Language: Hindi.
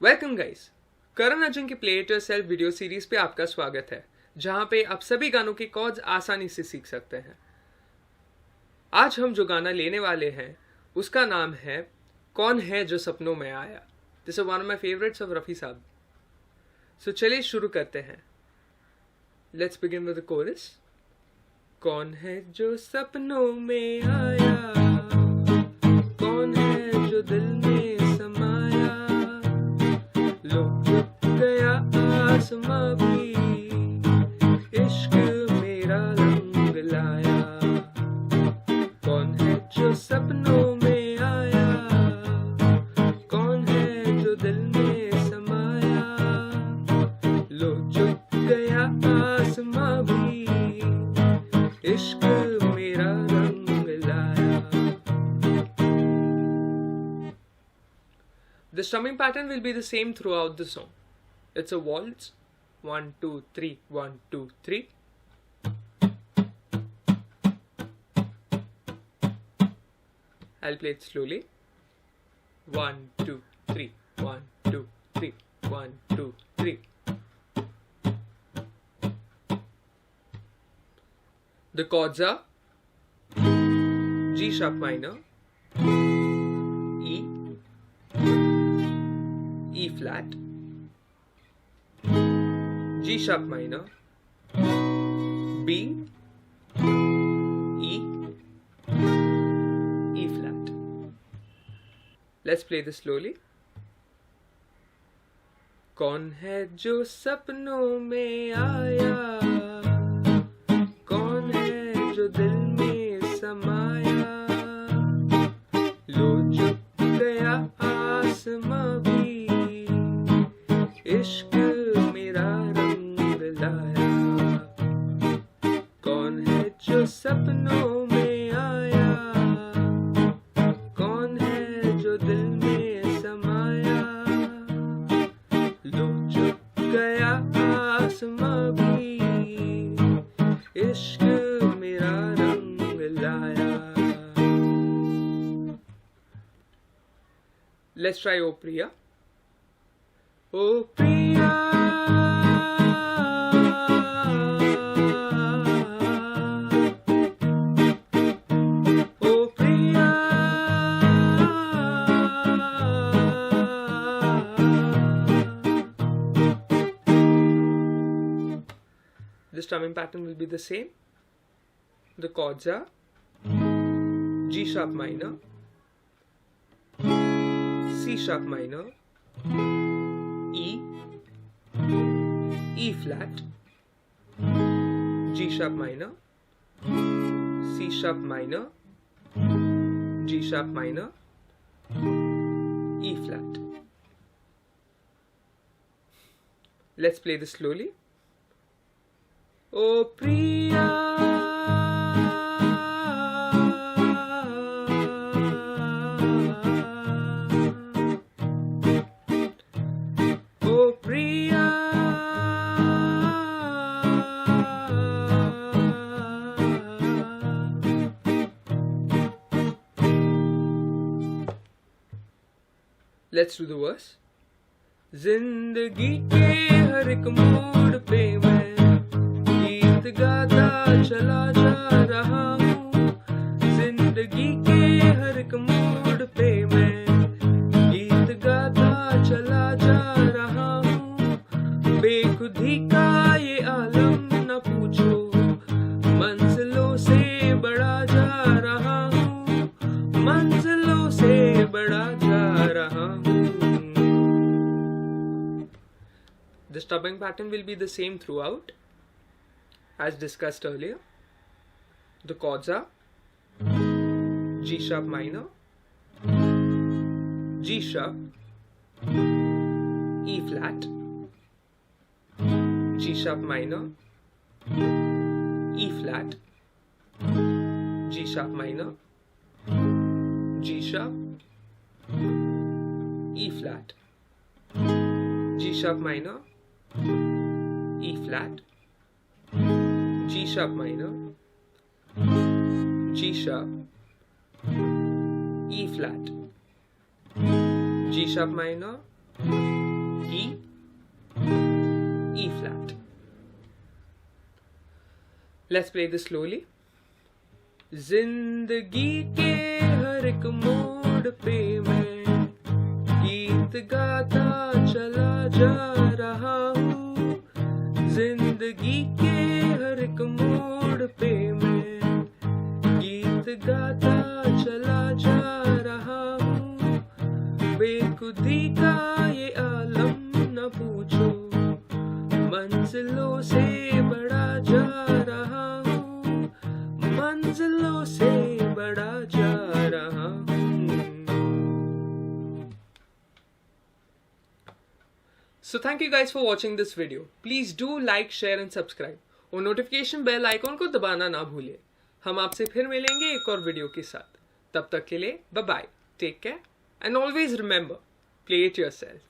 वेलकम गाइस, करण अर्जुन की play it yourself video series पे आपका स्वागत है, जहां पे आप सभी गानों के कॉर्ड्स आसानी से सीख सकते हैं। आज हम जो गाना लेने वाले हैं उसका नाम है कौन है जो सपनों में आया। This is one of my favourites of Rafi साहब। सो चलिए शुरू करते हैं। Let's begin with the coarse. कौन है जो सपनों में आया, कौन है जो दिल में समाया, लो गया आसमां भी इश्क मेरा रंग लाया। कौन है जो सपनों में आया, कौन है जो दिल में समाया, लो झुक गया आसमां भी इश्क मेरा रंग लाया। The strumming pattern will be the same throughout the song. It's a waltz. 1, 2, 3, 1, 2, 3. I'll play it slowly. 1, 2, 3, 1, 2, 3, 1, 2, 3. The chords are G sharp minor, E, E flat, G sharp minor, B, E, E flat. Let's play this slowly. कौन है जो सपनों में आया, कौन है जो दिल में समाया, लो झुक गया आसमां भी इश्क मेरा रंग लाया। कौन है जो सपनों में आया, कौन है जो दिल में समाया, लो झुक गया आसमां भी इश्क मेरा रंग लाया। Let's try O Priya. O Priya, O Priya, the strumming pattern will be the same. The chords are G sharp minor, C sharp minor, E, E flat, G sharp minor, C sharp minor, G sharp minor, E flat. Let's play this slowly. Oh Priya, oh Priya, let's do the verse. जिंदगी के हर एक मोड़ पे मैं गीत गाता चला जा रहा हूँ। जिंदगी के हर एक मोड़ पे मैं गीत गाता चला जा रहा हूँ। बेखुदी का ये आलम न पूछो, मंजिलों से बड़ा जा रहा हूँ, मंजिलों से बड़ा जा रहा हूँ। The strumming pattern will be the same throughout as discussed earlier. The chords are G sharp minor, G sharp, E flat, G sharp minor, E flat, G sharp minor, G sharp, E flat, G sharp minor, E flat, G sharp minor, G sharp, E flat, G sharp minor, D, E flat. Let's play this slowly. जिंदगी के हर एक मोड़ पे मैं गीत गाता चला जा रहा हूँ। जिंदगी के हर एक मोड़ पे मैं गीत गाता चला जा रहा हूँ। बेखुदी का ये आलम न पूछो, मंजिलों से बड़ा जा रहा हूँ, मंजिलों से बड़ा जा रहा हूँ। So thank you guys for watching this video. Please do like, share and subscribe. और नोटिफिकेशन बेल आइकॉन को दबाना ना भूलिए। हम आपसे फिर मिलेंगे एक और वीडियो के साथ। तब तक के लिए bye bye, take care and always remember, play it yourself.